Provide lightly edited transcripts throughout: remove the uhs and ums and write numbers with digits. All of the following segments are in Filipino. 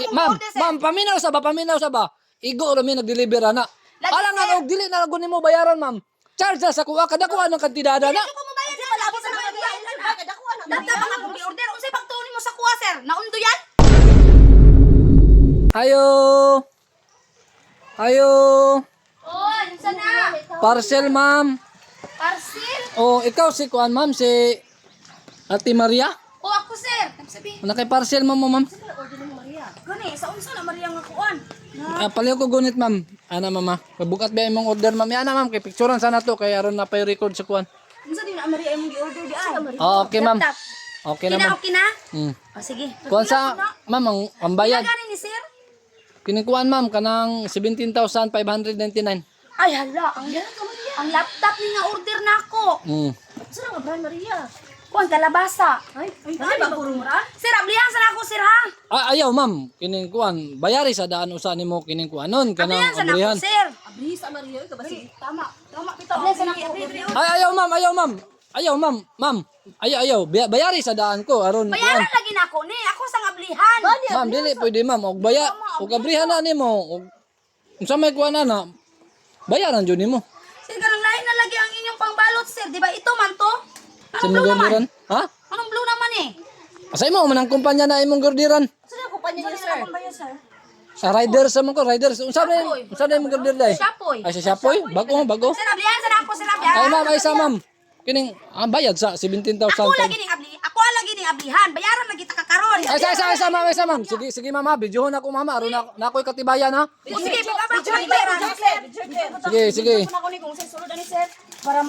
Ma'am, paminaw sa ba? Igo ra mi nag-deliver ana. Alam na og dili na gunin mo bayaran, ma'am. Charge na sa kuha kada kuha ng kantidad na. Dili ko mo bayad sa malabo sa mga giyan. Kada kuha na. Data pa akong gi-order. Unsay pagtuon mo sa kuha, sir? Naundo yan? Ayo. Oh, unsa na? Parcel, ma'am. Parcel? Oh, ikaw si kuan, ma'am, si Ate Maria. Oh, ako, sir. Nagsabi. Nakay parcel mo, ma'am. Order ni Maria. Gani, sa unsa na Maria nga kuan? Paliw ko gunit, ma'am. Ana, mama. Pabukat ba imong order, ma'am? Ana, ma'am, kay picturean sana to kay aron na pay record sa kuan. Unsa din na Maria imong gi-order di ay? Okay, ma'am. Okay na, ma'am. Okay na? Hmm. Oh, sige. Kuan sa, ma'am, ang bayad. Gani ni sir? Kinikuan, ma'am, kanang 17,599. Ay, hala. Ang laptop ni nga order nako. Hmm. Saan nga brand Maria? Kuan kalabasa. Ay, ba puro mura? Sir, ablihan sa ako, sir, ha? Ayaw, ma'am. Kining kuan. Bayari sa daan usa nimo kining kuanon kanang Ablihan sa abrihan. ako, sir. Abri sa Maria ka ba si Tama pito. Ablihan sa ako. Ay, ayaw, ma'am. Ayaw, ma'am. Ma'am. Ayaw. Bayari sa daan ko aron Bayaran kuan. lagi nako ni. Ako sang ablihan. Ma'am, dili pwede, ma'am. Og abrihan na nimo. Og unsa may kuan na. Bayaran jud nimo. Sir, kanang lain na lagi ang inyong pangbalot, sir. Di ba ito man to? Sa Anong imong blue naman? gordiran? Ha? Anong blue naman eh? Asa imo man ang kumpanya na imong gordiran? Saan ako pa niya sir? Sa Riders sa ko, Riders. Unsa na imong gordir dai? Shapoy. Ay sa Shapoy? Bago. Sir, ablihan sa ako, sir, ablihan. Ay, ma'am, ay sa ma'am. Kining bayad sa 17,000. Ako lagi ning ablihan. Bayaran lagi ta kakaron. Ay, sa ma'am. Sige, ma'am. Videohon ako, mama. Aron na ako'y katibayan, ha? Sige, baba. Sige. Ako ni kung sa sulod ani sir para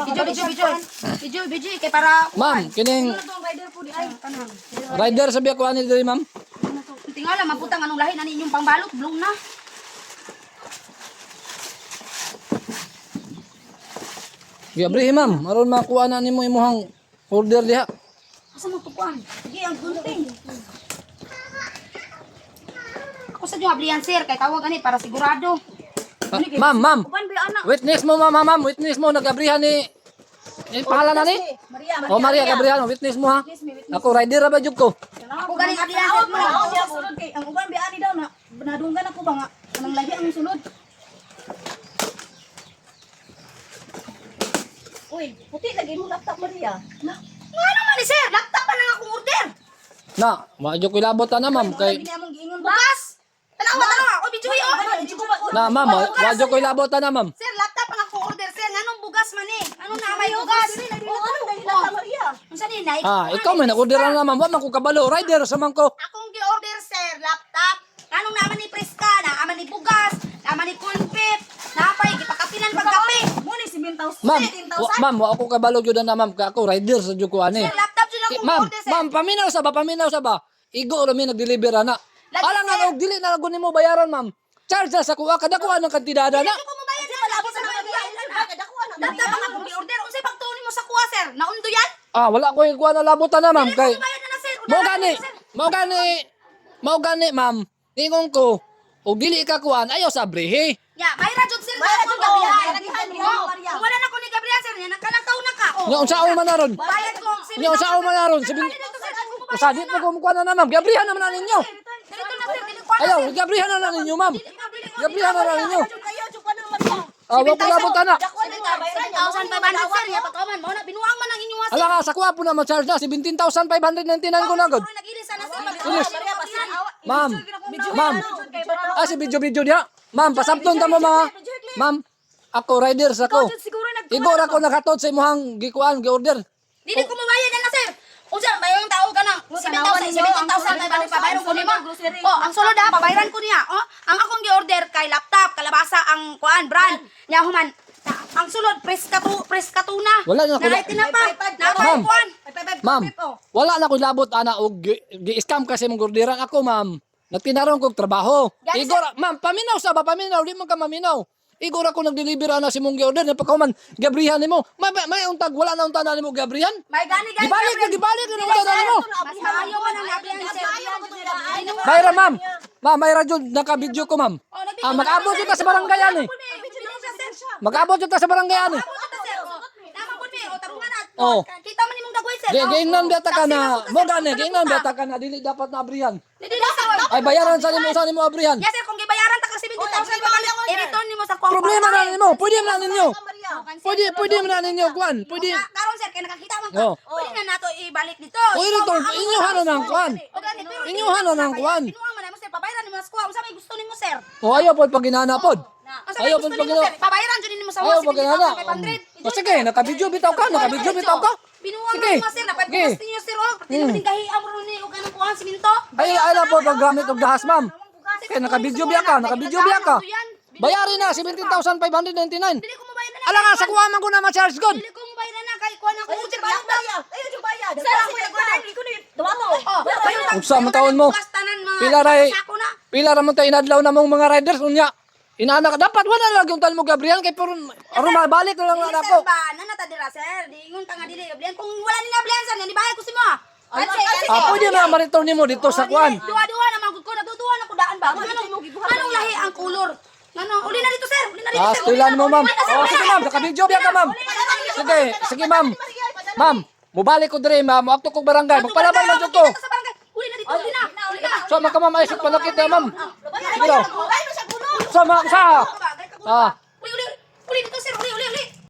Video, kay para... Ma'am, kining Ang rider po di ay kanang. rider sabi ako ani diri, ma'am. Tingala, maputang anong lahi na ninyong pangbalot. Blue na. Giabrihi, ma'am. Aron makuha na nimo imong order diha. Asa mo tukuan? Sige, ang gunting. Ako sa yung ablihan, sir. Kay tawag ani para sigurado. Ma'am. Kuan ba anak? Witness mo, ma'am. Witness mo nagabrihan ni pangalan na ni? Maria. Oh, Maria Gabriel, witness mo, ha? Ako rider ra ba jud ko? Ako galing ablihan, sir. Ako ako siya sulod kay ang uban bi ani daw na nadunggan ako ba nga kanang lahi ang sulod. Uy, puti lagi mo laptop Maria. Nga naman ni sir. Laptop pa lang akong order. Na, wa jud ko ilabot na, ma'am, kay Lagi na among giingon ba? Bukas. Tanawa. O, video yun. na, ma'am, wa jud ko ilabot na, ma'am. Sir, laptop pa lang akong order, sir. Anong bugas man eh? Anong na may bugas? Oo, ano kay laptop Maria? Unsa ni nay? Ikaw may nag-order na, ma'am. Wa man ko kabalo, rider sa man ko. Akong gi-order, sir, laptop. Anong naman ni preska, naman ni bugas, naman ni cornpip, napay, gipakapilan pagkape. Mo ni 7,000. Ma'am, wa ako kabalo jud na, ma'am, ka ako rider sa jud ko ani. Sir, laptop dyan akong Ma'am, order, sir. ma'am, paminaw sa ba? Igo ra mi nag-deliver na. Lagi, Alam na sir. og dili na gunin mo bayaran, ma'am. Charge na sa kuha kada kuha ng kantidad na. Hindi ko mo bayad sa malabo sa mga giyan. Laptop ang akong gi-order. Unsay pagtuon mo sa kuha, sir? Naundo yan? Wala ko kuha na labotan na, ma'am, kay Bayad na na, sir. Mao gani, ma'am. Ingon ko, og dili ka kuan ayaw sa brehe. Ya, mayra jud, sir. Mayra jud, Gabriel. Gabriel. Maria. Kung wala na ko ni Gabriel, sir, yan nakalataw na ka. Nya unsaon man naron? Bayad ko. Nya unsaon man naron? Usadit mo kumukuha na, ma'am. Gabrihan naman na ninyo. Dito na, sir. Dili ko Ayaw, gabrihan na ninyo, ma'am. Gabrihan na ninyo. Kayo jud pa nang Maria. Wa ko labotan na. 7,500, sir. Ya, pagkaman. Mao na, binuang man ang inyong wasik. Ala nga, sa kuha po na ma-charge na 17,599 ko na agad. Siguro nag-ilis na, sir. Ilis. Maria pasan. Ma'am, si video diha. Ma'am, pasabton ta mo, ma. Ma'am, ako riders ako. Siguro Igor ako nakatod sa imuhang gikuan, gi-order. Dili ko mabayad yan na, sir. Unsa, bayang tao ka na. 7,000 pabayran ko nimo. Oh, ang sulod ha, pabayran ko niya. Oh, ang akong gi-order kay laptop, kalabasa ang kuan brand. Nya human. Ang sulod preska tuna. Wala na ako. Naay tinapa. Ma'am. Naay kuan. Ma'am, wala na ko labot ana og gi-scam kasi mong gordiran ako, ma'am. Nagtinaron kog trabaho. Guys, Igor, ma'am, paminaw sa ba paminaw, di mo ka maminaw. Igor ako nag-deliver ana si mong gi-order na pagkaman gabrihan nimo. May untag wala na untag na nimo gabrihan. May gani guys. Gibalik na untag na nimo. Mas maayo man ang gabrihan, sir. Mayra, ma'am. Ma'am, mayra jud naka-video ko, ma'am. Mag-abot jud ta sa barangay ani. Mag-abot jud ta sa barangay ani. Nama po ni, o tarungan na. Oh. Kita man imong dagway sir. Giingnan biyata ka na, mo gani, giingnan biyata ka na, dili dapat na abrihan. Dili na sir. Ay, bayaran sa nimo abrihan. Yes sir, kung gibayaran ta ka 70,000 i-return nimo sa kuwang. Problema na ninyo, pwede man ninyo. Pwede man ninyo, kuan, pwede. Karon sir, kay nakakita man Oh. ko. Pwede na nato ibalik dito. O, i-return, inyuhan na ng kuan. Inyuhan na ng kuan. Kinuha man mo sir, pabayaran nimo sa kuwang. Unsa may gusto nimo sir? O, ayaw po pag ginana pod. Unsa may Ayaw gusto pag nimo gina- sir? Pabayaran jud nimo sa Ayaw pag 70,500. ginana. O, sige, nakabidyo bitaw ka, nakabidyo bitaw ka. Binuwang Sige. mo sir, dapat Sige. gusto niyo sir. Oh, pati mo din kahi amro ni og anong kuwang siminto. Ay na po paggamit og dahas, ma'am. Kaya nakabidyo biya ka, nakabidyo biya ka. Bayarin na, 17,599. Dili ko mabayaran na. Ala nga, sa kuha man ko na ma-charge god. Dili ko mabayaran na kay kuan ako Ayun, ujir yung bayad. Ayun, yung bayad. Sir, ako nag-order. Ikaw na yun. Dawa mo. Unsa man taon mo? Pila ray, Sako na. pila ra man tayo inadlaw na mong mga riders unya. Inaana ka dapat wala lang yung tal mo Gabriel kay pero aron mabalik na lang Dili na sir ako. ba, nanata dira sir. Di ingon ka nga dili oblian. Kung wala ni nablian sir, ni bayad ko si mo. Pwede na ma-return nimo dito sa kuan. Duwa-duwa na magud ko, natuduwa na ko daan ba. Anong lahi ang kulor? Ano, uli na dito sir. Uli na dito sir. Stilan mo ma'am. Oh sige ma'am, nakabidyo biya ka ma'am. Sige, sige ma'am. Ma'am, mubalik ko dire ma'am, akto kog barangay. Magpalaban man jud ko. Sa barangay. Uli na dito, uli na. Uli na. So maka ma'am ay sa panakit na ma'am. Ay, masya puno. Sa sa. Ah,